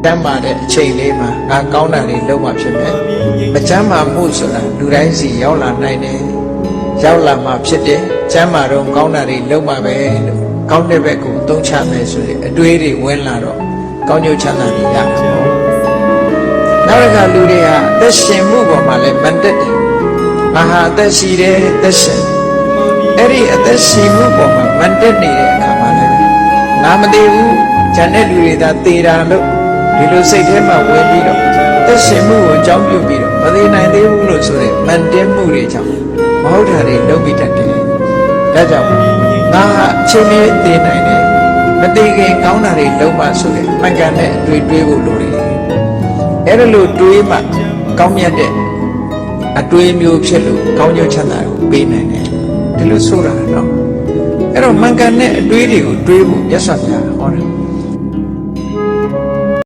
တမ်းပါတဲ့အချိန်လေးမှာငါကောင်းတာတွေလုပ်မှဖြစ်မယ်မချမ်းမာမှုဆိုတာလူတိုင်းစီရောက်လာနိုင်တယ်ရောက်လာမှဖြစ်တယ်ချမ်းမာတော့ကောင်းတာတွေလုပ်မှပဲလို့ကောင်းတဲ့ဘက်ကိုသုံးချမယ်ဆိုရင်အတွေးတွေဝင်လာတော့ကောင်းကျိုးချမ်းသာတွေရတာပေါ့နောက်တစ်ခါလူတွေဟာအသက်ရှင်မှုပေါ်မှာလည်းမန်တက်တယ်ငါဟာအသက်ရှိတယ်အသက်ရှင်အဲ့ဒီအသက်ရှင်မှုပေါ်မှာမန်တက်နေတဲ့အခါမှာလည်းငါမသေးဘူးဂျန်တဲ့လူတွေသာသေတာလို့ဒီလိုစိတ်ထဲမှာဝင်ပြီးတော့သက်ရှင်မှုကိုအကြောင်းပြုပြီးတော့မသေးနိုင်သေးဘူးလို့ဆိုတဲ့မန်တက်မှုတွေကြောင့်မဟုတ်တာတွေလုပ်ပြီးတတ်တယ်ဒါကြောင့်ငါဟာအချိန်လေးသေနိုင်တယ်မသေးခင်ကောင်းတာတွေလုပ်မှဆိုတဲ့မှန်ကန်တဲ့အတွေ့တွေးဖို့လိုတယ်အဲ့ဒါလို့တွေးမှကောင်းမြတ်တဲ့အတွေးမျိုးဖြစ်လို့ကောင်းကျိုးချမ်းသာကိုပေးနိုင်တယ်ဒီလိုဆိုတာနော်အဲ့တော့မှန်ကန်တဲ့အတွေးတွေကိုတွေးဖို့မြတ်စွာဘုရားဟောတယ်